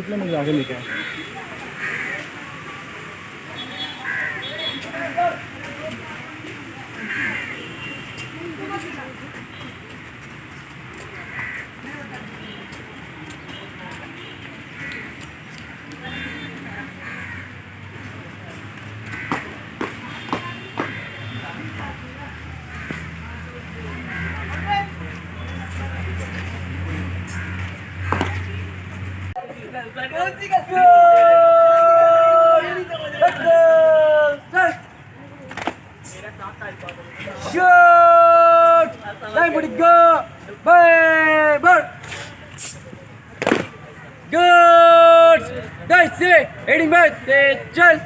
जीत ले, मुझे आगे लेके आए। Heading back, चल।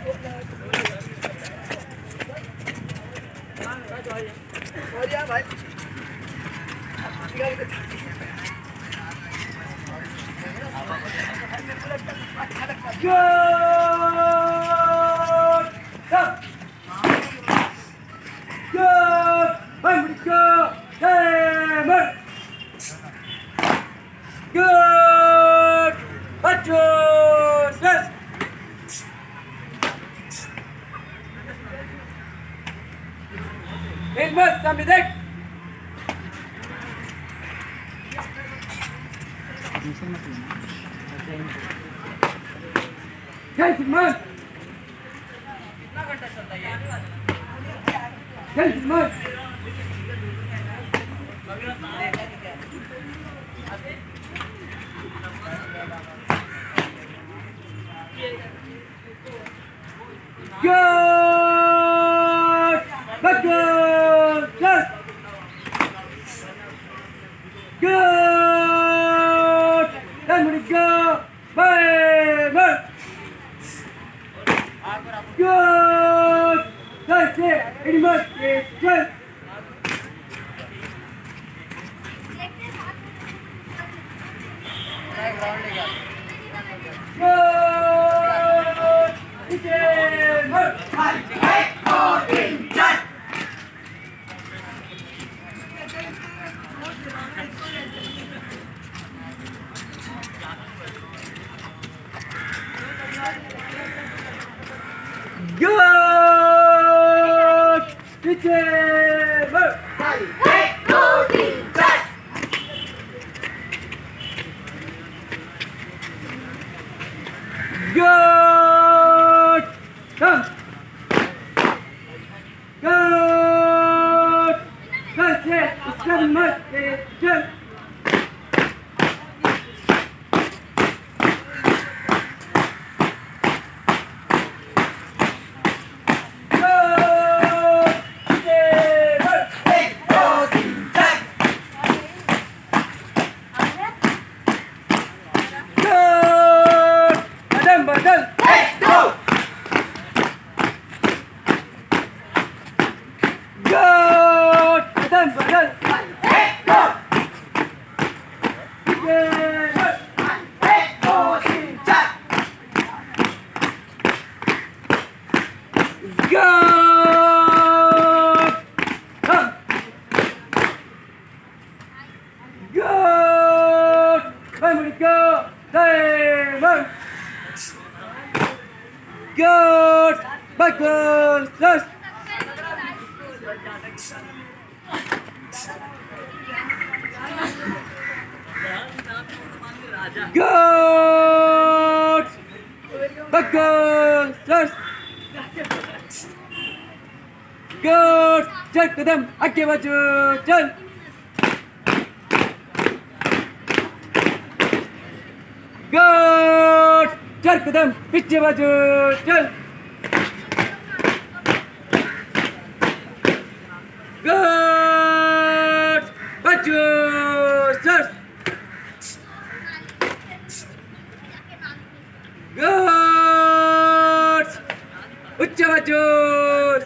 Elmas, सामने देख। जय सिमन। कितना घंटा चलता है ये? जय सिमन। Good, but good, yes. Good, then we go, baby. Good, that's it. It must be just. Good, it's it. Good! December! Good! Come! Good! That's it! It's 7 months! Good! Good! Backwards! Yes! Good! Backwards! Yes! Good! चल कदम आगे बढ़ो चल Good! चल कदम पीछे बढ़ो चल Good! बढ़ो चल Good! उच्च बढ़ो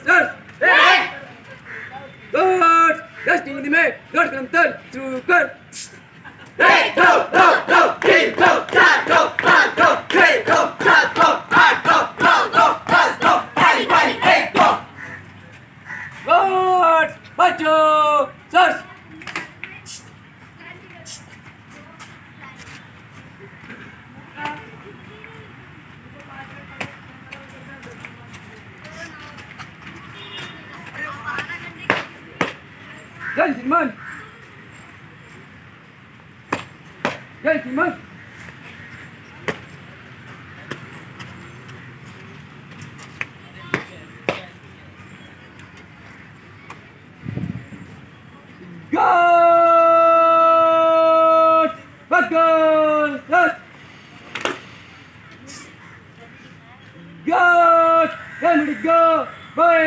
चल Good! Resting in the mid, good कदम चल through good Hey, go, go, go, keep go, try, go, hard, go, hey, go, try, go, hard, go, go, fast, go, fighting, fighting, hey, go. Good, macho, sus. Gentlemen. Gentlemen. God! Back goal! Yes! God! Then we go! Boy!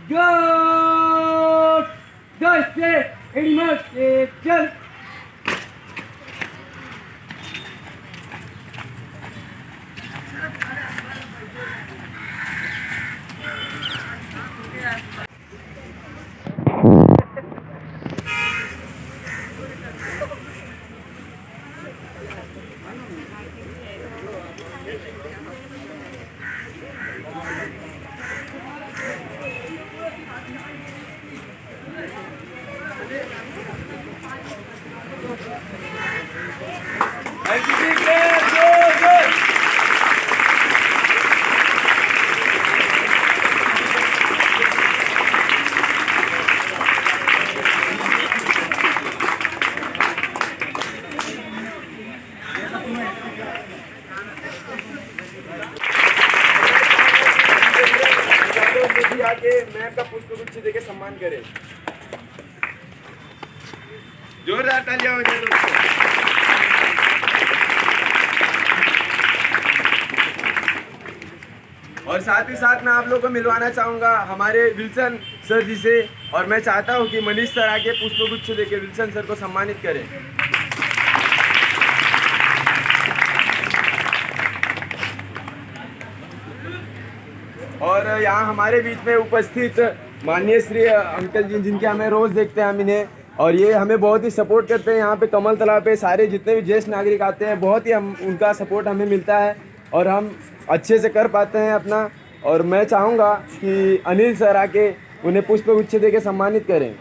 God! Guys, play! 80 minutes! Jump! आके ma'am का पुष्पगुच्छ देके सम्मान करें। जोरदार तालियां हो जाए दोस्तों। और साथ ही साथ मैं आप लोगों को मिलवाना चाहूंगा हमारे विल्सन सर जी से, और मैं चाहता हूं कि मनीष सर आके पुष्पगुच्छ देके विल्सन सर को सम्मानित करें। और यहाँ हमारे बीच में उपस्थित माननीय श्री अंकल जी, जिनके हमें रोज़ देखते हैं हम इन्हें, और ये हमें बहुत ही सपोर्ट करते हैं। यहाँ पे कमल तालाब पे सारे जितने भी ज्येष्ठ नागरिक आते हैं, बहुत ही हम उनका सपोर्ट हमें मिलता है और हम अच्छे से कर पाते हैं अपना। और मैं चाहूँगा कि अनिल सर आके उन्हें पुष्पगुच्छ देके सम्मानित करें।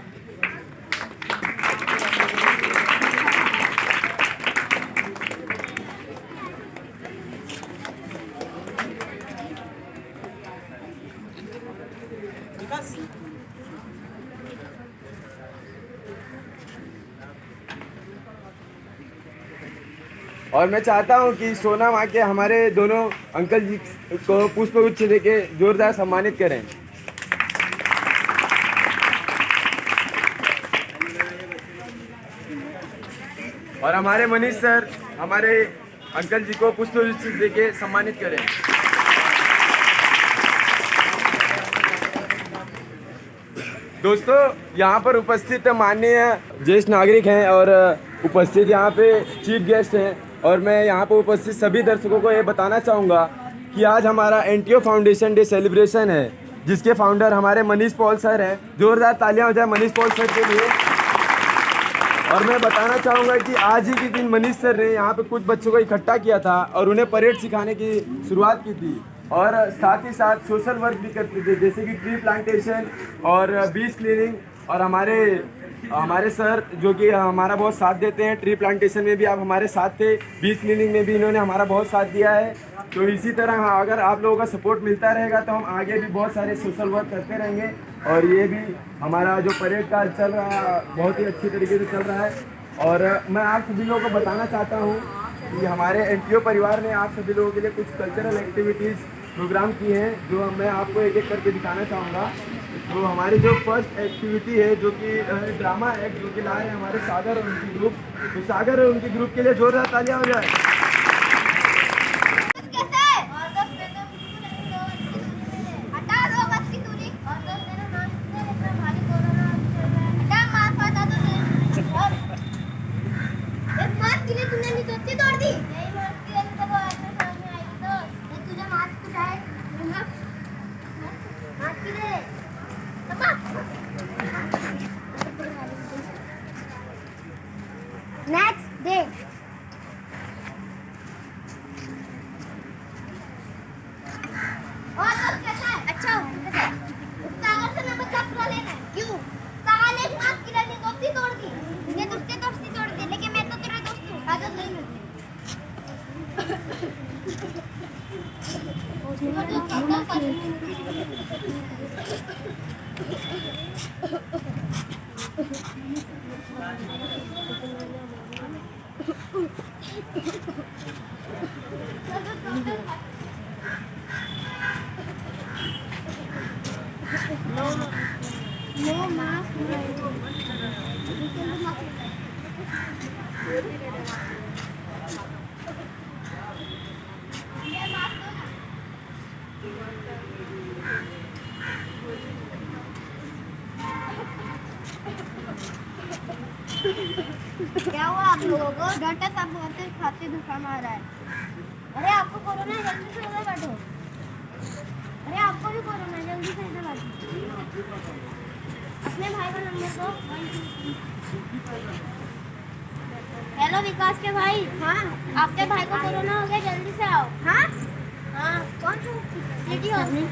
और मैं चाहता हूं कि सोनम आके हमारे दोनों अंकल जी को पुष्पगुच्छ देके जोरदार सम्मानित करें। और हमारे मनीष सर हमारे अंकल जी को पुष्पगुच्छ देके सम्मानित करें। दोस्तों, यहाँ पर उपस्थित माननीय ज्येष्ठ नागरिक हैं और उपस्थित यहाँ पे चीफ गेस्ट हैं, और मैं यहाँ पर उपस्थित सभी दर्शकों को ये बताना चाहूँगा कि आज हमारा एनटीओ फाउंडेशन डे सेलिब्रेशन है, जिसके फाउंडर हमारे मनीष पॉल सर हैं। जोरदार तालियां हो जाए मनीष पॉल सर के लिए। और मैं बताना चाहूँगा कि आज ही के दिन मनीष सर ने यहाँ पे कुछ बच्चों को इकट्ठा किया था और उन्हें परेड सिखाने की शुरुआत की थी, और साथ ही साथ सोशल वर्क भी करते थे, जैसे कि ट्री प्लांटेशन और बीच क्लीनिंग। और हमारे सर जो कि हमारा बहुत साथ देते हैं, ट्री प्लांटेशन में भी आप हमारे साथ थे, बीच क्लीनिंग में भी इन्होंने हमारा बहुत साथ दिया है। तो इसी तरह अगर आप लोगों का सपोर्ट मिलता रहेगा तो हम आगे भी बहुत सारे सोशल वर्क करते रहेंगे। और ये भी हमारा जो परेड का चल रहा है बहुत ही अच्छी तरीके से चल रहा है। और मैं आप सभी लोगों को बताना चाहता हूँ कि हमारे एनटीओ परिवार ने आप सभी लोगों के लिए कुछ कल्चरल एक्टिविटीज़ प्रोग्राम किए हैं, जो मैं आपको एक एक करके दिखाना चाहूँगा। तो हमारी जो फर्स्ट एक्टिविटी है जो कि ड्रामा एक्ट, जो कि ला रहे हैं हमारे सागर और उनकी ग्रुप। तो सागर और उनकी ग्रुप के लिए जोरदार तालियां हो जाए। Next day. No mask. क्या हुआ आप लोगों को? डॉक्टर साहब बोलते हैं खांसी जुकाम आ रहा है। अरे आपको कोरोना है, जल्दी से इधर बैठो। अरे आपको भी कोरोना है, जल्दी से इधर बैठो। अपने भाई का नंबर दो। हेलो विकास के भाई। हाँ आपके भाई को कोरोना हो गया, जल्दी से आओ। हाँ हाँ कौन सिटी हॉस्पिटल।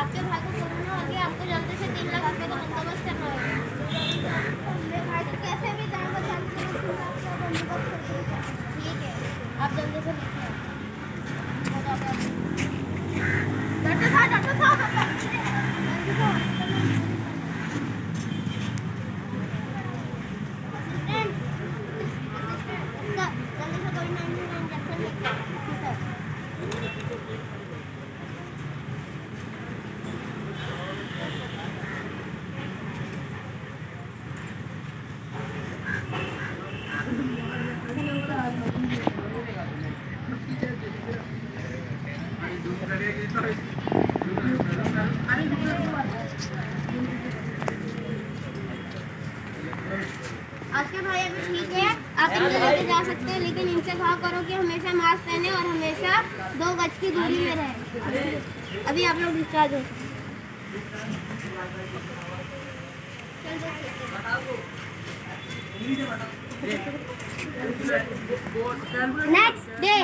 आपके भाई को कोरोना हो गया, आपको जल्दी से 3 लाख रुपए का बंदोबस्त करना होगा। मेरे भाई को कैसे भी जान बचा के 3 लाख का बंदोबस्त करना है। ठीक है आप जल्दी से लिखिए। डॉक्टर साहब जल्दी से कोविड-19 का इंजेक्शन लिखिए। आपके भाई अभी ठीक है, आप इनसे लेके जा सकते हैं, लेकिन इनसे कहा करो कि हमेशा मास्क पहने और हमेशा 2 गज की दूरी में रहें। अभी आप लोग डिस्चार्ज हो सकते हैं। नेक्स्ट डे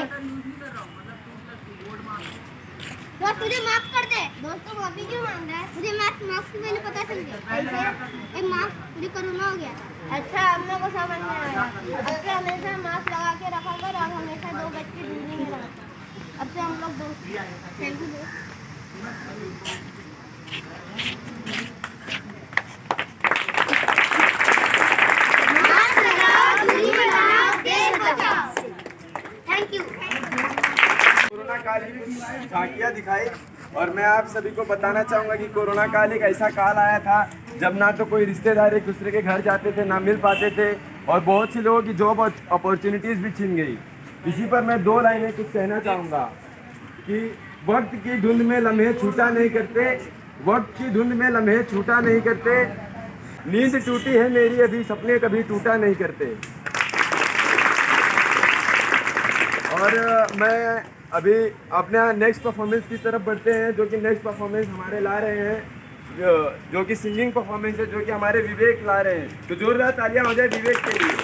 दोस्त मुझे माफ कर दे। दोस्त तो माफी क्यों मांग रहा है? मुझे मास्क से पहले पता चल गया। ऐसे एक मास्क मुझे कोरोना हो गया। अच्छा हम लोग को समझ में आया। अब से हमेशा मास्क लगा के रखा कर और हमेशा 2 गज की दूरी में रखा। अब से हम लोग दोस्त सेल्फी दो। मास्क लगाओ, दूरी बनाओ, देश बचाओ। Thank you. कोरोना काल की झांकियाँ दिखाई और मैं आप सभी को बताना चाहूँगा कि कोरोना काल एक ऐसा काल आया था जब ना तो कोई रिश्तेदार एक दूसरे के घर जाते थे, ना मिल पाते थे और बहुत सी लोगों की जॉब अपॉर्चुनिटीज़ भी छीन गई। इसी पर मैं 2 लाइनें कुछ कहना चाहूँगा कि वक्त की धुंध में लम्हे छूटा नहीं करते, वक्त की धुंध में लम्हे छूटा नहीं करते, नींद टूटी है मेरी अभी सपने कभी टूटा नहीं करते। और मैं अभी अपने नेक्स्ट परफॉर्मेंस की तरफ बढ़ते हैं, जो कि नेक्स्ट परफॉर्मेंस हमारे ला रहे हैं, जो कि सिंगिंग परफॉर्मेंस है, जो कि हमारे विवेक ला रहे हैं। तो जोरदार तालियां हो जाए विवेक के लिए।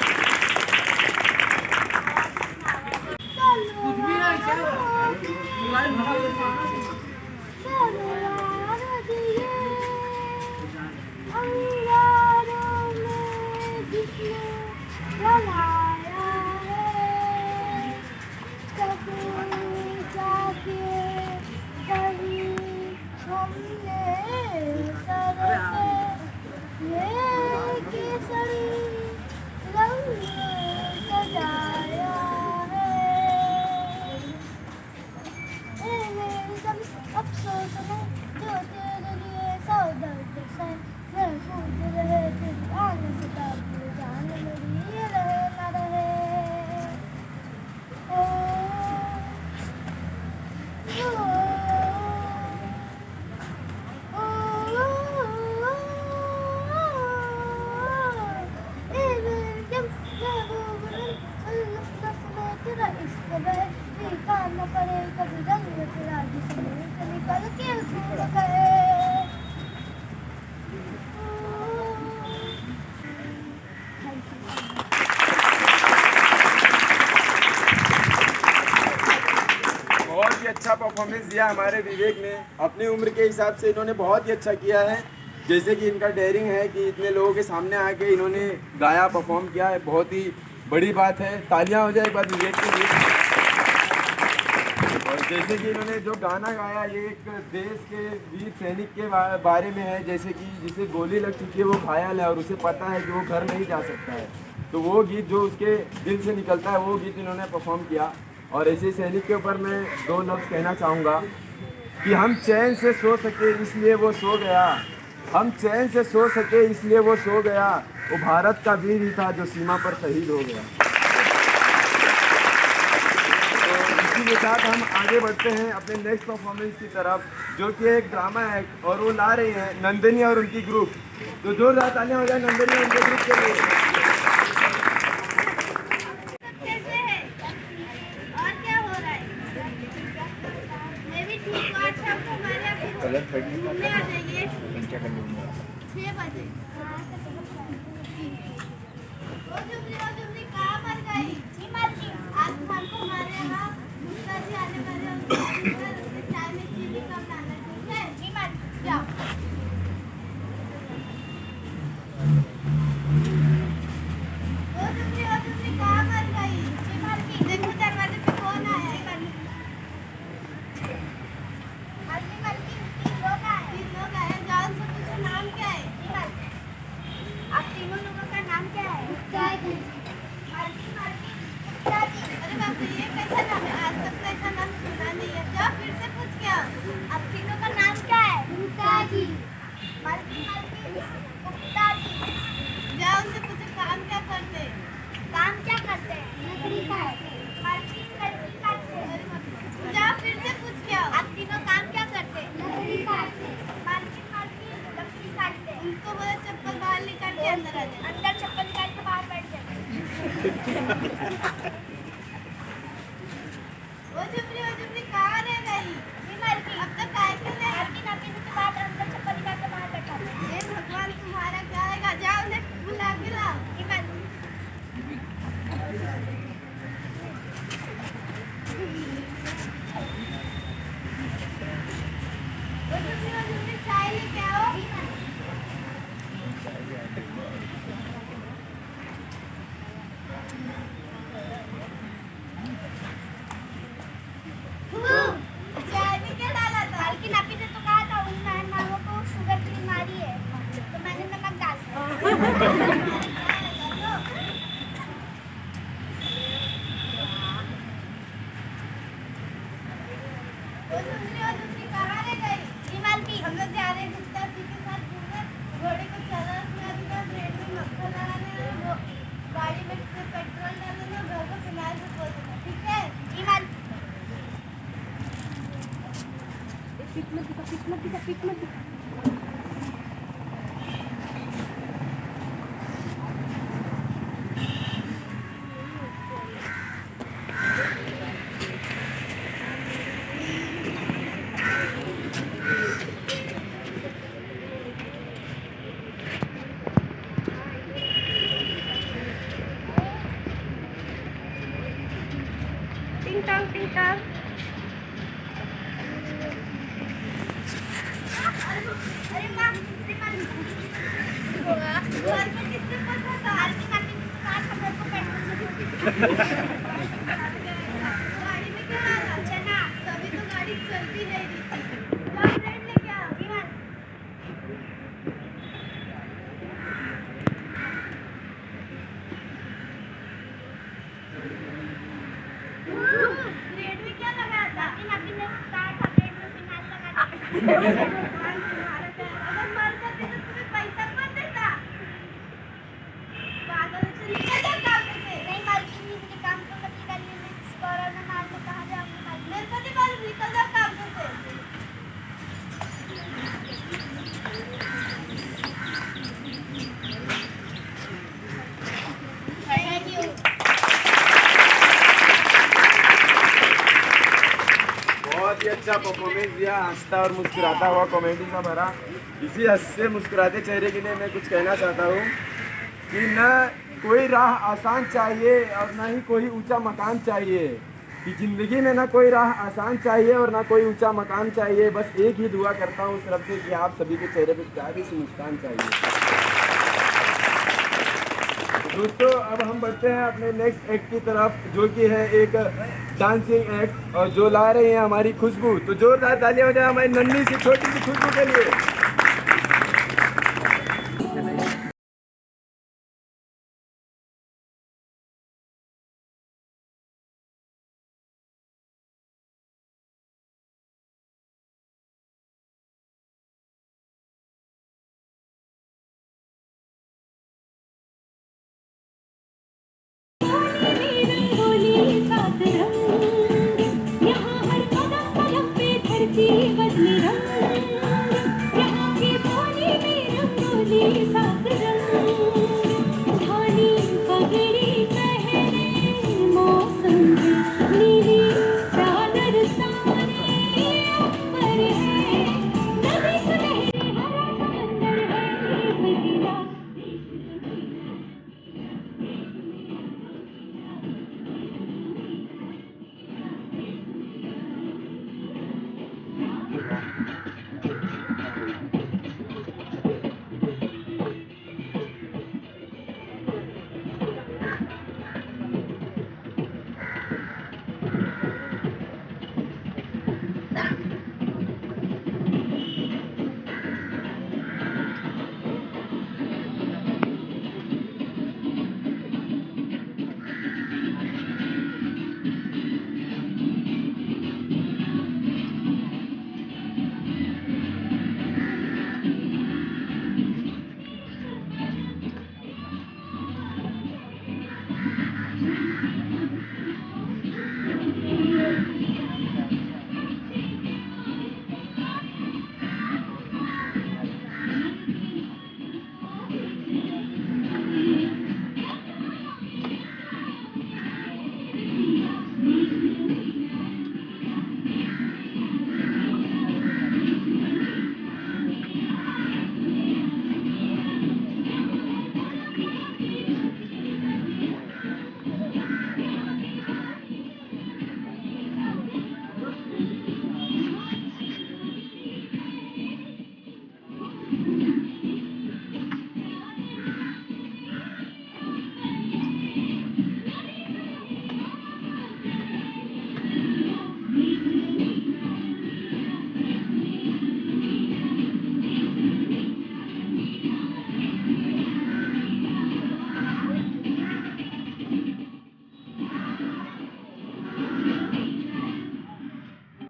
अच्छा परफॉर्मेंस दिया हमारे विवेक ने। अपनी उम्र के हिसाब से इन्होंने बहुत ही अच्छा किया है। जैसे कि इनका डेयरिंग है कि इतने लोगों के सामने आके इन्होंने गाया, परफॉर्म किया है। बहुत ही बड़ी बात है। तालियां हो जाए एक बार विवेक के लिए। और जैसे कि इन्होंने जो गाना गाया ये एक देश के वीर सैनिक के बारे में है, जैसे कि जिसे गोली लग चुकी है, वो घायल है और उसे पता है कि वो घर नहीं जा सकता है, तो वो गीत जो उसके दिल से निकलता है वो गीत इन्होंने परफॉर्म किया। और ऐसे सैनिक के ऊपर मैं 2 लफ्ज़ कहना चाहूँगा कि हम चैन से सो सके इसलिए वो सो गया, हम चैन से सो सके इसलिए वो सो गया, वो भारत का वीर ही था जो सीमा पर शहीद हो गया। इसी के साथ हम आगे बढ़ते हैं अपने नेक्स्ट परफॉर्मेंस की तरफ, जो कि एक ड्रामा है और वो ला रही हैं नंदिनी और उनकी ग्रुप। तो जोरदार तालियां हो जाए नंदिनी और उनके ग्रुप के लिए। कैसे है और क्या हो रहा है? मैं भी ठीक हूँ। आज शाम को हमारे यहाँ घूमने आ जाइए 6 बजे। वो जुमली कहाँ मर गई? आज शाम को हमारे यहाँ मुस्ता जी आने वाले हैं, उनके चाय में चीनी कम डालना, ठीक है? जी माँ जाओ। वो जुमली कहाँ मर गई? देखो दरवाजे पे कौन आया है? तीन लोग आए। जाओ उनसे पूछो नाम क्या है? आप तीनों लोगों का नाम क्या है? अरे बाप रे, ये कैसा नाम है? आज तक तो ऐसा नाम सुना नहीं है। जाओ फिर से पूछ के आओ। आप तीनों का नाम क्या है? जाओ उनसे पूछो काम क्या करते हैं? लकड़ी काटते हैं। जाओ फिर से पूछ के आओ। आप तीनों काम क्या करते हैं? लकड़ी काटते हैं। उनको बोलो चप्पल बाहर निकाल के अंदर आ जाए। अंदर चप्पल निकाल के बाहर बैठ जाए। वो जुमली कहाँ रह गई? अब तक आए क्यों नहीं? हे भगवान, तुम्हारा क्या आएगा? जाओ उन्हें बुला के लाओ। वो जुमली चाय लेके आओ। चाय में क्या डाला था? शुगर की बीमारी है तो मैंने नमक डाल दिया। वो जुमली कहाँ रह गई? हम लोग जा रहे हैं गुप्ता जी के साथ घूमने। घोड़े को चलाना, ब्रेड में मक्खन लगाना, वो गाड़ी में पेट्रोल डालना, घर को फिनाइल से पोत देना, ठीक है? टिंग टॉन्ग अरे माँ, घर में किससे पता था? गाड़ी में क्या डाला? चना। तभी तो गाड़ी चलती नहीं रही थी। जाओ ब्रेड लेके आओ। ब्रेड में क्या लगाया था? भगवान तुम्हारा क्या? अगर मर जाते तो तुम्हें पैसा कौन देता? पागल से निकल जाओ काम से। मेरे को नहीं मालूम, निकल जाओ काम से। Thank you. बहुत ही अच्छा परफॉर्मेंस दिया, हंसता और मुस्कुराता हुआ, कॉमेडी का भरा। इसी हंसते मुस्कुराते चेहरे के लिए मैं कुछ कहना चाहता हूँ कि न कोई राह आसान चाहिए और ना ही कोई ऊंचा मकान चाहिए, कि ज़िंदगी में ना कोई राह आसान चाहिए और ना कोई ऊंचा मकान चाहिए। बस एक ही दुआ करता हूँ उस रब से कि आप सभी के चेहरे पर प्यारी सी मुस्कान चाहिए। दोस्तों अब हम बढ़ते हैं अपने नेक्स्ट एक्ट की तरफ, जो कि है एक डांसिंग एक्ट, और जो ला रही है हमारी खुशबू। तो जोरदार तालियां हो जाए हमारी नन्ही सी छोटी सी खुशबू के लिए।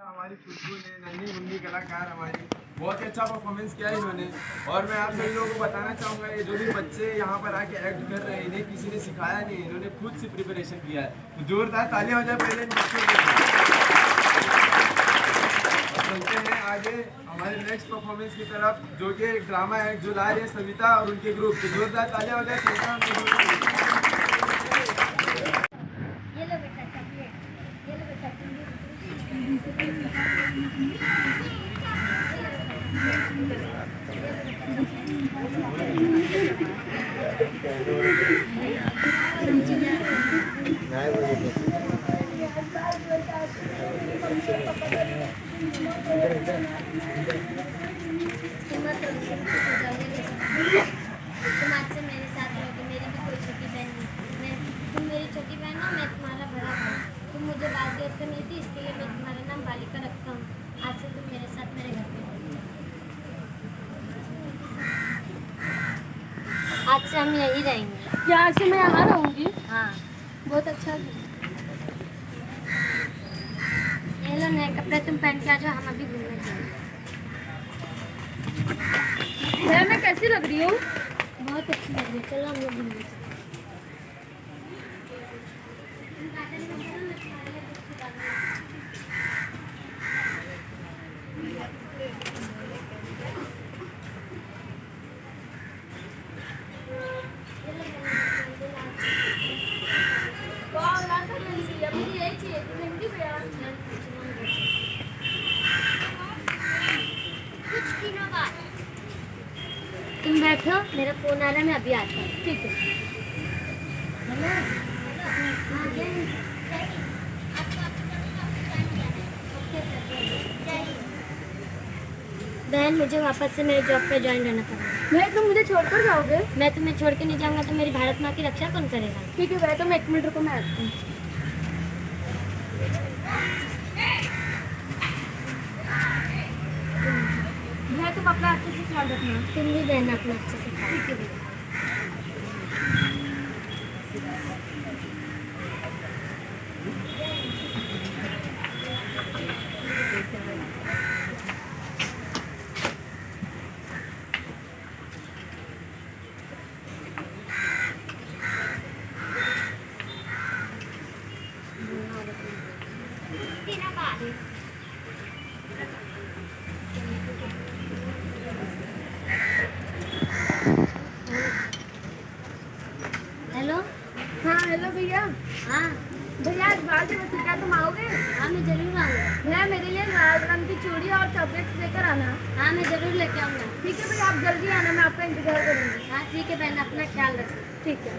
हमारी खुशबू ने, नन्ही मुन्नी कलाकार हमारी, बहुत ही अच्छा परफॉर्मेंस किया इन्होंने। और मैं आप सभी लोगों को बताना चाहूँगा, ये जो भी बच्चे यहाँ पर आके एक्ट कर रहे हैं, इन्हें किसी ने सिखाया नहीं है, इन्होंने खुद से प्रिपरेशन किया है। तो जोरदार तालियां हो जाए पहले इन बच्चों के लिए। और चलते हैं आगे हमारे नेक्स्ट परफॉर्मेंस की तरफ, जो कि एक ड्रामा है जो ला रही है सविता और उनके ग्रुप। तो जोरदार तालियां हो जाए सविता। ये लो बेटा चॉकलेट, ये लो बेटा तुम आज से मेरे साथ रहोगे, मेरी भी कोई छोटी बहन नहीं, तुम मेरी छोटी बहन हो, मैं तुम्हारा बड़ा भाई। तुम मुझे बाल गेट पे मिलती, इसके लिए मैं तुम्हारा नाम बालिका रखता हूँ। आज से तुम मेरे साथ मेरे घर पे रहोगे। आज से हम यहीं रहेंगे। क्या आज से मैं यहाँ रहूँगी? हाँ, बहुत अच्छा। ये लो नए कपड़े, तुम पहन के आ जाओ, हम अभी घूमने जाएंगे। मैं कैसी लग रही हूँ? बहुत अच्छी लग रही है, चलो हम लोग घूमने चलते हैं। तुम बैठो, मेरा फोन आ रहा है, मैं अभी आता हूँ। ठीक है। बहन, मुझे वापस से मेरे जॉब पे ज्वाइन रहना पड़ेगा। मैं तुम मुझे छोड़कर जाओगे? मैं तुम्हें छोड़ के नहीं जाऊंगा तो मेरी भारत माँ की रक्षा कौन करेगा? ठीक है भैया, तुम 1 मिनट रुको, मैं आती हूँ। भैया तुम अपना अच्छे से ख्याल रखना। तुम भी बहन अपना अच्छे से खाओ। ठीक है भैया। हेलो। हाँ हेलो भैया। हाँ भैया आज बाल दिवस है, क्या तुम आओगे? हाँ मैं जरूर आऊँगा। भैया मेरे लिए लाल रंग की चूड़ी और चॉकलेट्स लेकर आना। हाँ मैं जरूर लेके आऊँगा। ठीक है भैया, आप जल्दी आना, मैं आपका इंतजार करूँगी। हाँ ठीक है बहन, अपना ख्याल रखना। ठीक है।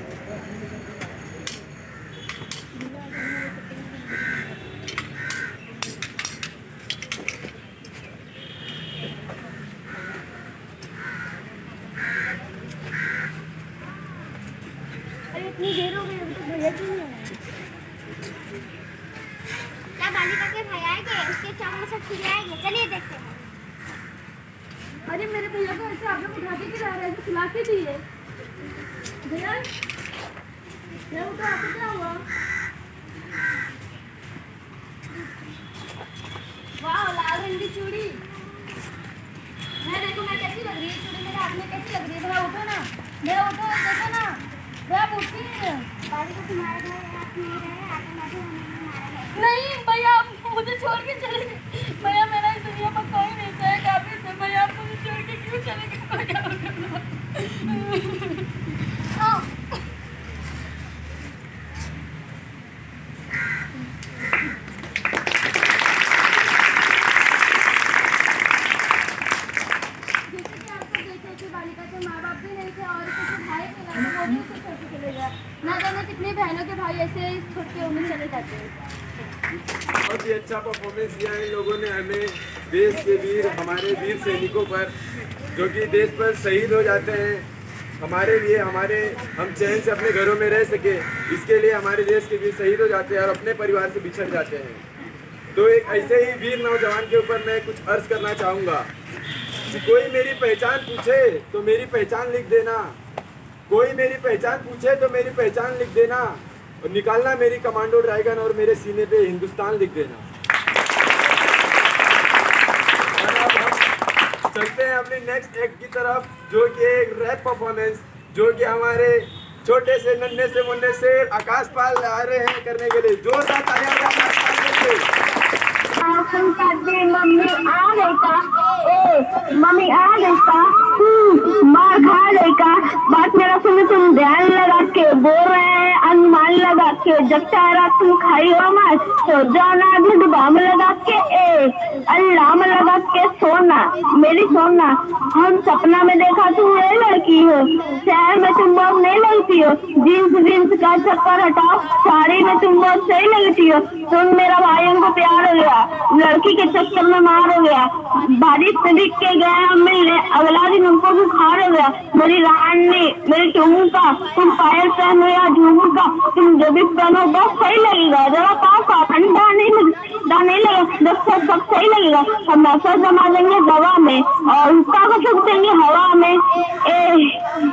अरे इतनी देर हो गई, अभी तक भैया क्यों नहीं आए? क्या बालिका के भाई आएंगे? उसके चावल सब खिले आएंगे, चलिए देखते हैं। अरे मेरे भैया को ऐसे आप लोग उठा के खिला रहे हैं, तो खिला के दिए। भैया मैं उठा, आपको क्या हुआ? वाह लाल रंग की चूड़ी। मैं देखो मैं कैसी लग रही है, चूड़ी मेरे हाथ में कैसी लग रही है। भैया उठो ना, भैया उठो, देखो ना भैया, आप उठती नहीं है। बालिका तुम्हारे घर हाथ नहीं रहे, आते माते हमें मारा है। नहीं भैया, आप मुझे छोड़ के चले गए। भैया मेरा इस दुनिया पर कोई नहीं चाहेगा, भैया आप मुझे छोड़ के क्यों चले गए? आओ। जैसे कि आपको देखे कि बालिका के माँ बाप भी नहीं थे और कुछ भाई थे ना, वो भी उसे छोड़ के चले गया। ना जाने कितनी बहनों के भाई ऐसे ही छोड़ के उन्हें चले जाते हैं। बहुत ही अच्छा परफॉर्मेंस दिया इन लोगों ने हमें, देश के वीर, हमारे वीर सैनिकों पर, जो कि देश पर शहीद हो जाते हैं हमारे लिए, हम चैन से अपने घरों में रह सके, इसके लिए हमारे देश के वीर शहीद हो जाते हैं और अपने परिवार से बिछड़ जाते हैं। तो एक ऐसे ही वीर नौजवान के ऊपर मैं कुछ अर्ज करना चाहूँगा कि कोई मेरी पहचान पूछे तो मेरी पहचान लिख देना, कोई मेरी पहचान पूछे तो मेरी पहचान लिख देना, और निकालना मेरी कमांडो ड्रैगन और मेरे सीने पे हिंदुस्तान लिख देना। और अब हम चलते हैं अपने नेक्स्ट एक्ट की तरफ, जो कि एक रैप परफॉर्मेंस, जो कि हमारे छोटे से नन्हे से मुन्ने से आकाश पाल आ रहे हैं करने के लिए। जोरदार तालियां दो आकाश पाल के लिए। मम्मी आ गई का, मम्मी आ गई का, मार खा गई का। बात मेरा सुनो, तुम ध्यान लगा के बोल रहे हैं, अनुमान लगा के, जब चारा तुम खाई हो मार तो जाना दूध बाम लगा के, अल्लाह लगा के सोना, मेरी सोना। हम सपना में देखा तुम ये लड़की हो, शहर में तुम बहुत नहीं लगती हो, जींस का चक्कर हटाओ, साड़ी में तुम बहुत सही लगती हो। तुम मेरा भाइयों को प्यार हो गया, लड़की के चक्कर में मार हो गया, बारिश से दिख के गए हम मिलने, अगला दिन हमको बुखार हो गया। मेरी रानी, मेरी झुमका, तुम पायल पहनो या झुमका, तुम जो भी पहनो बहुत सही लगेगा। जरा पास ठंडा नहीं लगेगा, सब सही लगेगा। हम ऐसा जमा देंगे दवा में और उसका को छुप देंगे हवा में,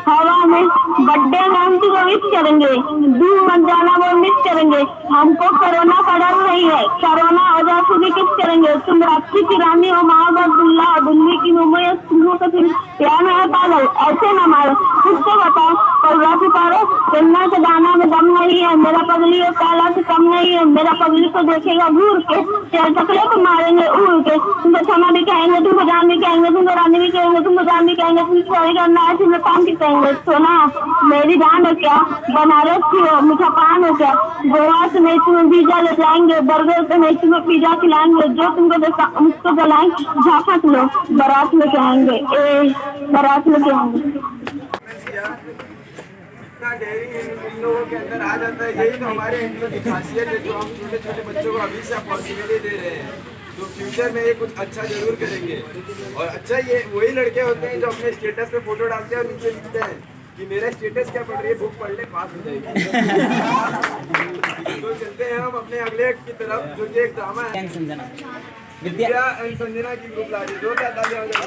हवा में। बर्थडे में हम तुमको मिस करेंगे, दूर मत जाना वो मिस करेंगे। हमको कोरोना का डर नहीं है, कोरोना हो जाए तो भी किस करेंगे। तुम रात्रि की रानी हो, महाबदुल्ला, दिल्ली की मुंबई, तुमको तो फिर प्यार में है पागल, ऐसे ना मारो। खुद तो बताओ, पगला से पारो, चलना के दाना में दम नहीं है, मेरा पगली और काला से कम नहीं है। मेरा पगली को देखेगा घूर के, चार टकले को मारेंगे उड़ के। तुमको सोना भी कहेंगे, तुमको जान भी कहेंगे, तुमको रानी भी कहेंगे, तुमको जान भी कहेंगे, तुमको सही करना है, तुम्हें काम भी कहेंगे। सोना मेरी जान हो क्या, बनारस की हो, मीठा पान हो क्या, गोवा से नहीं तुम्हें वीजा ले जाएंगे, बर्गर से नहीं तुम्हें पिज्जा खिलाएंगे, जो तुमको देखा उसको जलाएंगे, झापट लो बारात में कहेंगे, बारात में कहेंगे। इतना डेयरिंग इन लोगों के अंदर आ जाता है, यही तो हमारे इंडिया की खासियत है, जो हम छोटे छोटे बच्चों को अभी से अपॉर्चुनिटी दे रहे हैं। तो फ्यूचर में ये कुछ अच्छा जरूर करेंगे। और अच्छा ये वही लड़के होते हैं जो अपने स्टेटस पे फोटो डालते हैं और नीचे लिखते हैं कि मेरा स्टेटस क्या पढ़ रही है, बुक पढ़ ले पास हो जाएगी। तो चलते हैं हम अपने अगले की तरफ, जो कि एक ड्रामा है विद्या एंड संजना की ग्रुप ला रही है। जोरदार तालियां हो जाए।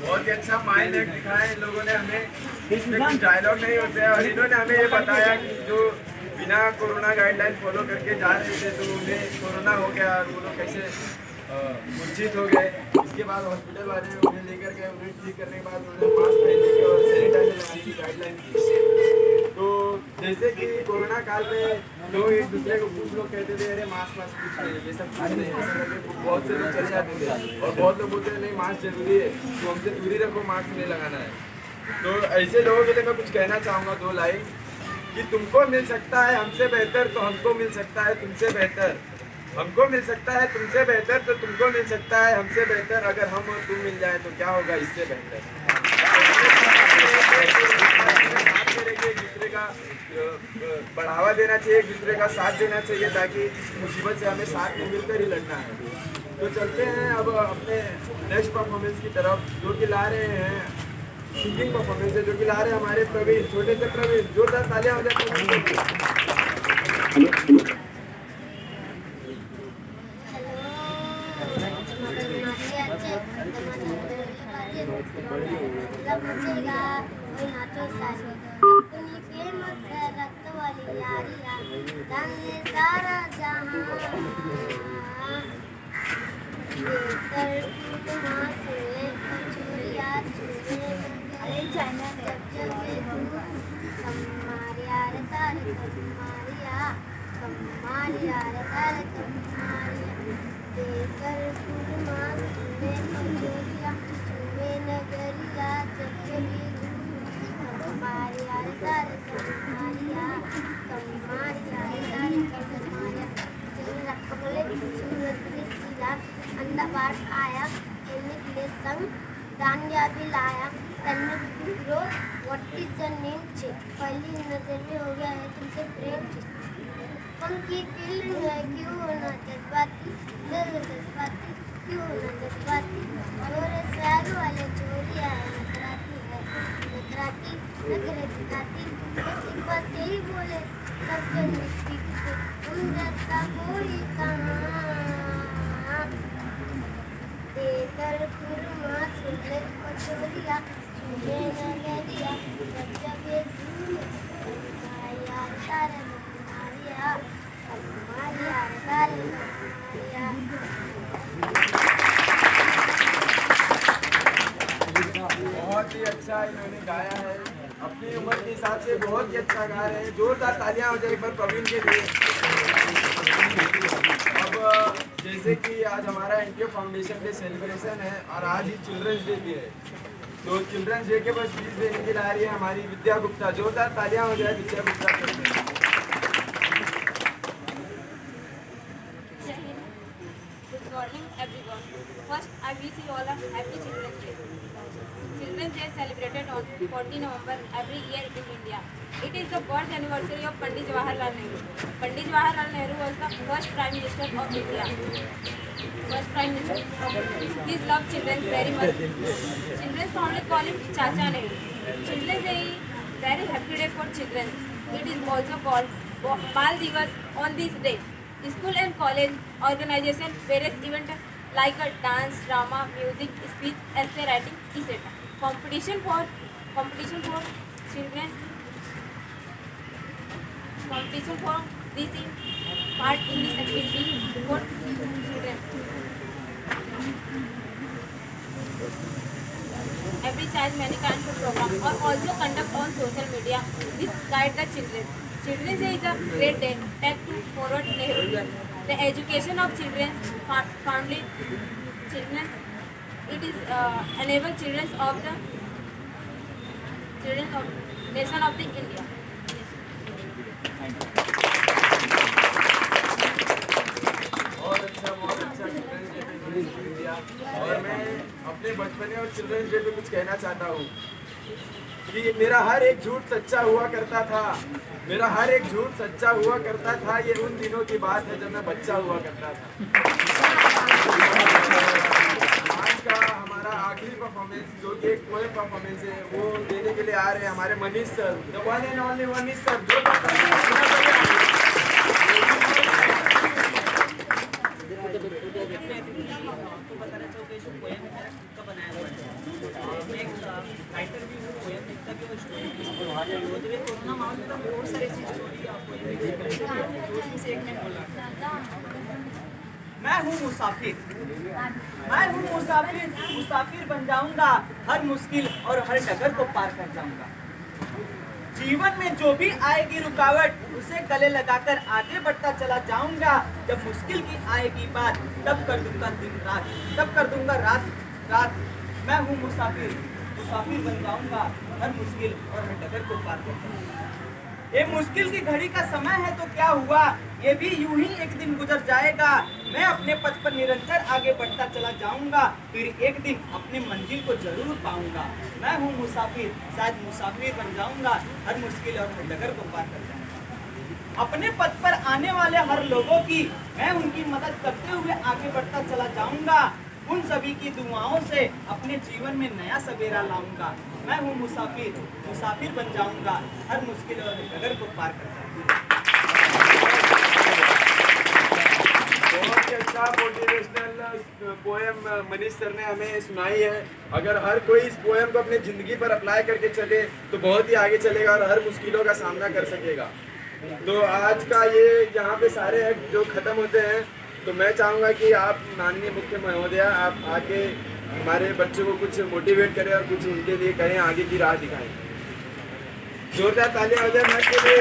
बहुत ही अच्छा माइंड एक्ट दिखाया इन लोगों ने हमें। इसमें कुछ डायलॉग नहीं होते हैं और इन्होंने हमें ये बताया कि जो बिना कोरोना गाइडलाइन फॉलो करके जा रहे थे तो उन्हें कोरोना हो गया और वो लोग कैसे मूर्छित हो गए। इसके बाद हॉस्पिटल वाले उन्हें लेकर गए, उन्हें ठीक करने के बाद उन्होंने मास्क पहनने की और सैनिटाइजर लगाने की गाइडलाइन दी। तो जैसे कि कोरोना काल में लोग एक दूसरे को कुछ लोग कहते थे अरे मास्क वास्क कुछ नहीं, ये सब कुछ नहीं, ऐसा करके बहुत से लोग चले जाते थे और बहुत लोग बोलते हैं नहीं मास्क जरूरी है, तो हमसे दूरी रखो, मास्क नहीं लगाना है। तो ऐसे लोगों के लिए मैं कुछ कहना चाहूँगा 2 लाइन कि तुमको मिल सकता है हमसे बेहतर तो हमको मिल सकता है तुमसे बेहतर, हमको मिल सकता है तुमसे बेहतर तो तुमको मिल सकता है हमसे बेहतर, अगर हम और तुम मिल जाए तो क्या होगा इससे बेहतर। एक दूसरे का बढ़ावा देना चाहिए, एक दूसरे का साथ देना चाहिए, ताकि इस मुसीबत से हमें साथ में मिलकर ही लड़ना है। तो चलते हैं अब अपने नेक्स्ट परफॉर्मेंस की तरफ, जो कि ला रहे हैं सिंगिंग परफॉर्मेंस है, जो कि ला रहे हैं हमारे प्रवीण, छोटे से प्रवीण। जोरदार तालियां हो जाए। आया निकले संग दानिया भी लाया तन्ने bro what is the name चे पहली नजर में हो गया है तुमसे प्रेम चे फंकी फीलिंग है क्यों होना जज्बाती जज्बाती क्यों होना जज्बाती छोरे स्वैग वाले चोरिया है नखराती नखरे दिखाती बस एक बात यही बोले सब जन मिट्टी तुम जैसा कोई कहाँ देकर खुरमा सुले कचोरिया छुए न गलिया जब ये धूल मारिया तारे मारिया मारिया तारे मारिया। बहुत ही अच्छा इन्होंने गाया है, अपनी उम्र के हिसाब से बहुत ही अच्छा गा रहे हैं। जोरदार तालियां हो जाए एक बार प्रवीण के लिए। अब जैसे कि आज हमारा एनटीओ फाउंडेशन डे सेलिब्रेशन है और आज ही चिल्ड्रंस डे भी है, तो चिल्ड्रंस डे के बस स्पीच देने के लिए आ रही है हमारी विद्या गुप्ता। जोरदार तालियां हो जाए विद्या गुप्ता के लिए। Good morning everyone. First I wish you all a happy Children's Day. Children's Day is celebrated on 14 November every year in India. It is the birth anniversary of Pandit Jawaharlal Nehru. Pandit Jawaharlal Nehru was the first Prime Minister of India. First Prime Minister. He loved children very much. Children's family call him Chacha Nehru. Children's Day is very happy day for children. It is also called Bal Divas on this day. School and college organization various events like a dance, drama, music, speech, essay writing, etc. Competition for children. Competition for this part in this activity for children. Every child many kinds of programs or also conduct on social media. This guide the children. Children's Day is a great day to forward Nehru. The education of children, family, children. It is enable children of nation of the India. बहुत अच्छा children's day पे दिया। और मैं अपने बचपने और children's day पे कुछ कहना चाहता हूँ कि मेरा हर एक झूठ सच्चा हुआ करता था, मेरा हर एक झूठ सच्चा हुआ करता था। ये उन दिनों की बात है जब मैं बच्चा हुआ करता था। आज का हमारा आखिरी परफॉर्मेंस जो कि एक पोएम परफॉर्मेंस है वो देने के लिए आ रहे हैं हमारे Manish sir, the one and only Manish sir. जो मैं हूँ मुसाफिर, मैं हूँ मुसाफिर, मुसाफिर बन जाऊंगा, हर मुश्किल और हर डगर को पार कर जाऊंगा। जीवन में जो भी आएगी रुकावट उसे गले लगाकर आगे बढ़ता चला जाऊंगा। जब मुश्किल की आएगी बात तब कर दूंगा दिन रात, तब कर दूंगा रात रात। मैं हूँ मुसाफिर, मुसाफिर बन जाऊंगा हर मुश्किल और हर डगर को पार कर जाऊंगा। ये मुश्किल की घड़ी का समय है तो क्या हुआ, ये भी यूं ही एक दिन गुजर जाएगा। मैं अपने पथ पर निरंतर आगे बढ़ता चला जाऊंगा, फिर एक दिन अपनी मंजिल को जरूर पाऊंगा। मैं हूँ मुसाफिर, शायद मुसाफिर बन जाऊंगा हर मुश्किल और हर डगर को पार कर जाऊंगा। अपने पथ पर आने वाले हर लोगों की मैं उनकी मदद करते हुए आगे बढ़ता चला जाऊंगा। उन सभी की दुआओं से अपने जीवन में नया सवेरा लाऊंगा। मैं हूँ मुसाफिर, मुसाफिर बन जाऊंगा हर मुश्किल और डगर को पार कर जाऊंगा। बहुत ही अच्छा मोटिवेशनल पोएम मनीष सर ने हमें सुनाई है। अगर हर कोई इस पोएम को अपनी ज़िंदगी पर अप्लाई करके चले तो बहुत ही आगे चलेगा और हर मुश्किलों का सामना कर सकेगा। तो आज का ये यहाँ पे सारे एक्ट जो ख़त्म होते हैं, तो मैं चाहूँगा कि आप माननीय मुख्य महोदया आप आके हमारे बच्चों को कुछ मोटिवेट करें और कुछ उनके लिए करें, आगे की राह दिखाएं। जोरदार तालियां हो जाए मैम के लिए।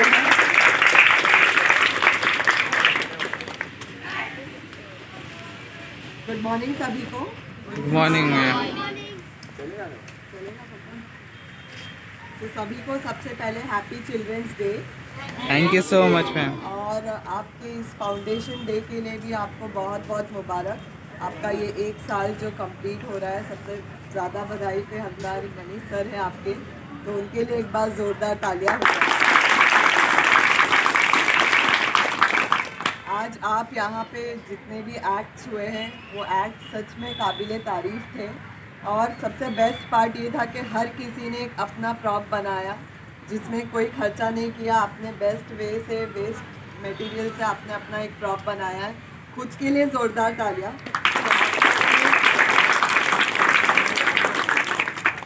गुड मॉर्निंग सभी को। Good morning ma'am. तो सभी को सबसे पहले happy children's day. Thank you so much ma'am. और आपके इस फाउंडेशन डे के लिए भी आपको बहुत बहुत मुबारक। आपका ये 1 साल जो कंप्लीट हो रहा है, सबसे ज़्यादा बधाई पे हकदार मनीष सर है आपके, तो उनके लिए एक बार ज़ोरदार तालियां हो जाए। आज आप यहाँ पे जितने भी एक्ट्स हुए हैं वो एक्ट सच में काबिले तारीफ़ थे। और सबसे बेस्ट पार्ट ये था कि हर किसी ने एक अपना प्रॉप बनाया जिसमें कोई खर्चा नहीं किया। आपने बेस्ट वे से, वेस्ट मटेरियल से आपने अपना एक प्रॉप बनाया है। खुद के लिए ज़ोरदार तालियां।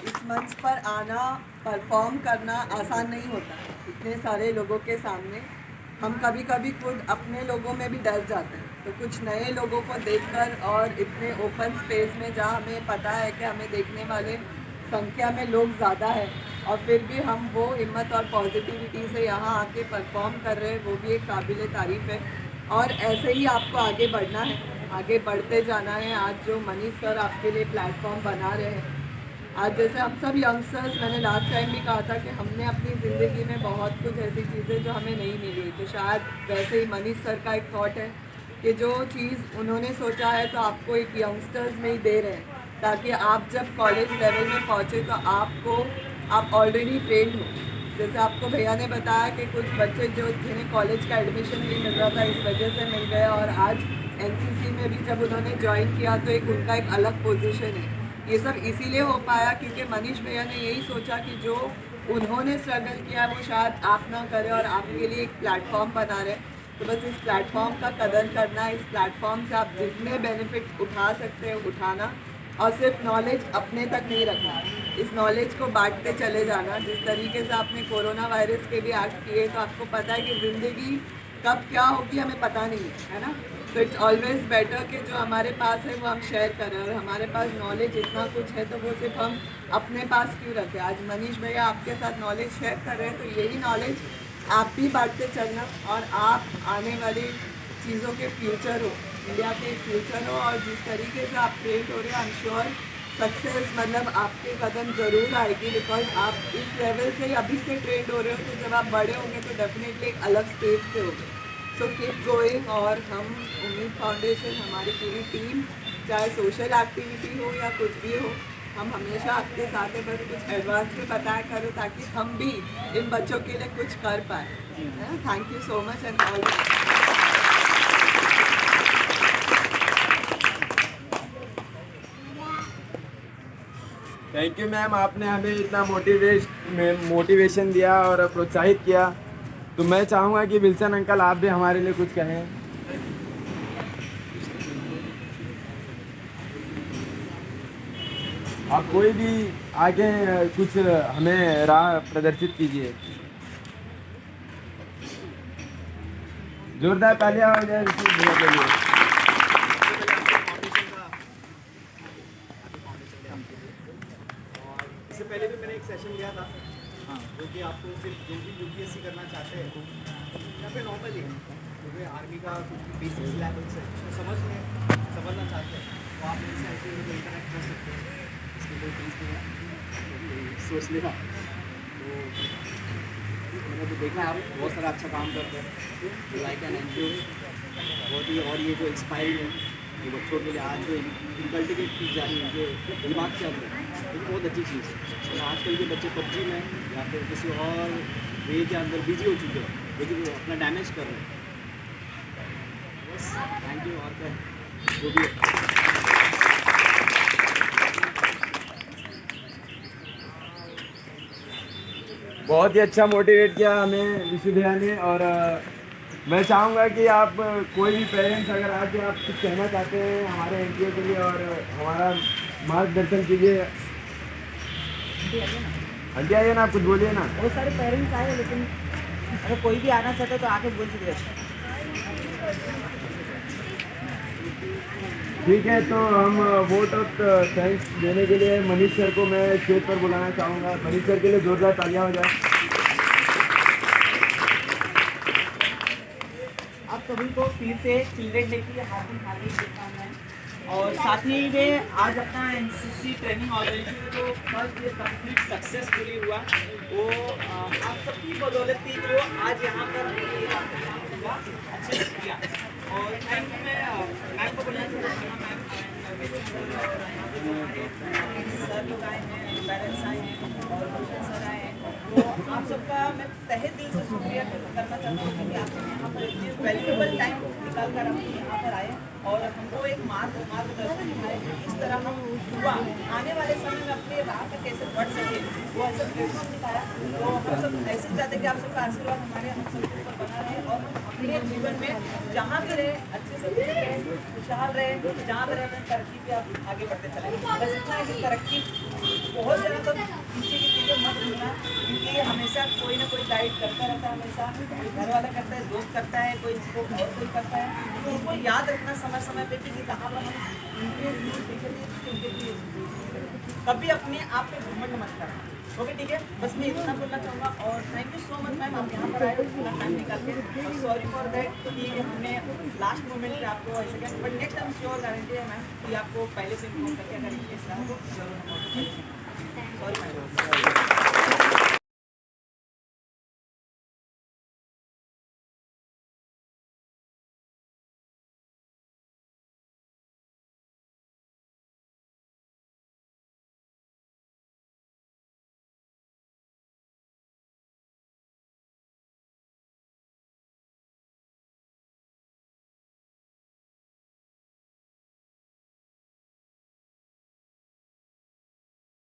इस मंच पर आना, परफॉर्म करना आसान नहीं होता इतने सारे लोगों के सामने। हम कभी कभी खुद अपने लोगों में भी डर जाते हैं, तो कुछ नए लोगों को देखकर और इतने ओपन स्पेस में जहाँ हमें पता है कि हमें देखने वाले संख्या में लोग ज़्यादा है और फिर भी हम वो हिम्मत और पॉजिटिविटी से यहाँ आके परफॉर्म कर रहे हैं, वो भी एक काबिल तारीफ़ है। और ऐसे ही आपको आगे बढ़ना है, आगे बढ़ते जाना है। आज जो मनीष सर आपके लिए प्लेटफॉर्म बना रहे हैं, आज जैसे हम सब यंगस्टर्स, मैंने लास्ट टाइम भी कहा था कि हमने अपनी ज़िंदगी में बहुत कुछ ऐसी चीज़ें जो हमें नहीं मिली, तो शायद वैसे ही मनीष सर का एक थॉट है कि जो चीज़ उन्होंने सोचा है तो आपको एक यंगस्टर्स में ही दे रहे हैं, ताकि आप जब कॉलेज लेवल में पहुँचे तो आप ऑलरेडी ट्रेंड हो। जैसे आपको भैया ने बताया कि कुछ बच्चे जो जिन्हें कॉलेज का एडमिशन नहीं मिल रहा था इस वजह से मिल गया, और आज एनसीसी में भी जब उन्होंने ज्वाइन किया तो उनका एक अलग पोजीशन है। ये सब इसीलिए हो पाया क्योंकि मनीष भैया ने यही सोचा कि जो उन्होंने स्ट्रगल किया वो शायद आप ना करें और आपके लिए एक प्लेटफॉर्म बना रहे। तो बस इस प्लेटफॉर्म का कदर करना, इस प्लेटफॉर्म से आप जितने बेनिफिट्स उठा सकते हैं उठाना, और सिर्फ नॉलेज अपने तक नहीं रखना, इस नॉलेज को बांटते चले जाना। जिस तरीके से आपने कोरोना वायरस के भी एक्ट किए, तो आपको पता है कि ज़िंदगी कब क्या होगी हमें पता नहीं है ना। तो इट्स ऑलवेज बेटर कि जो हमारे पास है वो हम शेयर करें, और हमारे पास नॉलेज इतना कुछ है तो वो सिर्फ हम अपने पास क्यों रखें। आज मनीष भैया आपके साथ नॉलेज शेयर कर रहे हैं, तो यही नॉलेज आप भी बांटते चलना, और आप आने वाली चीज़ों के फ्यूचर हो, इंडिया के फ्यूचर हो। और जिस तरीके से आप ट्रेंड हो रहे हैं, आई एम श्योर सक्सेस मतलब आपके कदम ज़रूर आएगी, बिकॉज आप इस लेवल से अभी से ट्रेंड हो रहे हो, तो जब आप बड़े होंगे तो डेफिनेटली एक अलग स्टेज पे होंगे। So keep going. और हम उम्मीद फाउंडेशन, हमारी पूरी टीम, चाहे सोशल एक्टिविटी हो या कुछ भी हो, हम हमेशा आपके साथ है। बस कुछ एडवांस में बताया करो ताकि हम भी इन बच्चों के लिए कुछ कर पाए। Thank you so much and all. Thank you ma'am, आपने हमें इतना मोटिवेशन दिया और प्रोत्साहित किया। तो मैं चाहूँगा कि विल्सन अंकल आप भी हमारे लिए कुछ कहें। आप कोई भी आगे कुछ हमें राह प्रदर्शित कीजिए। जोरदार तालियां हो जाए ऋषि भैया के लिए। इससे पहले भी मैंने एक सेशन लिया था हाँ, जो कि आपको सिर्फ जो भी UPSC करना चाहते हैं या फिर नॉर्मली जो भी आर्मी का कुछ भी बेसिक सिलेबस है उसको समझना चाहते हैं तो आप मेरे से ऐसे इंटरेक्ट कर सकते हैं। इसके कोई फीस नहीं है, तो सोच लेना। तो मैंने तो देखा है आप बहुत सारा अच्छा काम करते हैं, लाइक एन NGO बहुत ही, और ये जो इंस्पायरिंग है ये बच्चों के लिए आज जो इनकल्टिवेट की जा रही है, जो दिमाग से आती है, एक बहुत अच्छी चीज़ है। तो आजकल के बच्चे PUBG में या फिर किसी और वे के अंदर बिजी हो चुके हैं, लेकिन वो अपना डैमेज कर रहे हैं। बस थैंक यू। और क्या जो भी बहुत ही अच्छा मोटिवेट किया हमें विशु भैया ने। और मैं चाहूँगा कि आप कोई भी पेरेंट्स अगर आज आप कुछ कहना चाहते हैं हमारे NGO के लिए और हमारा मार्गदर्शन कीजिए। आंटी आइए ना, आप कुछ बोलिए ना। बहुत सारे पेरेंट्स आए, लेकिन अगर कोई भी आना चाहता है तो आके बोल सकते हैं। ठीक है, तो हम वोट ऑफ थैंक्स देने के लिए मनीष सर को मैं स्टेज पर बुलाना चाहूँगा। मनीष सर के लिए जोरदार तालियां हो जाए। आप सभी को फिर से चिल्ड्रेन डे की हार्दिक शुभकामनाएं। और साथ ही में आज अपना NCC ट्रेनिंग ऑर्गेनाइजेशन जो फर्स्ट डे कंप्लीट सक्सेसफुली हुआ, वो आप सबकी बदौलत थी जो आज यहाँ पर अच्छे से किया। और थैंक यू। मैं मैम को बोलना चाहता हूँ, सर लोग आए हैं, पेरेंट्स आए हैं और भूषण सर आए हैं, तो आप सबका मैं तहे दिल से शुक्रिया करना चाहता हूँ कि आप यहाँ पर इतने वैल्यूएबल टाइम निकाल कर हम यहाँ पर आए और हमको एक मार्गदर्शन दिखाए कि इस तरह हम हुआ आने वाले समय में अपने राह पर कैसे बढ़ सके, वो ऐसा प्लेटफॉर्म दिखाया। तो हम सब ऐसे चाहते हैं कि आप सबका आशीर्वाद हमारे हम सबके ऊपर बना रहे और हम अपने जीवन में जहाँ भी रहे अच्छे से रहे, खुशहाल रहे, जहाँ भी रहे अपनी तरक्की पे आप आगे बढ़ते चले। बस इतना है कि तरक्की बहुत ज़्यादा तो पीछे की चीज़ें मत भूलना, क्योंकि हमेशा कोई ना कोई गाइड करता रहता है, हमेशा कोई घर वाला करता है, दोस्त करता है, कोई और कोई करता है। तो उनको याद रखना समय समय पे कि कहाँ पर हम कभी अपने आप पे घमंड मत करना। ओके ठीक है, बस मैं इतना बोलना चाहूँगा। और thank you so much ma'am, आप यहाँ पर आए अपना टाइम निकाल के। सॉरी फॉर दैट कि हमने लास्ट मोमेंट पे आपको ऐसे किया, but next time sure guarantee है मैम कि आपको पहले से इन्फॉर्म करके अगर इनकेस रहा तो जरूर। Sorry ma'am.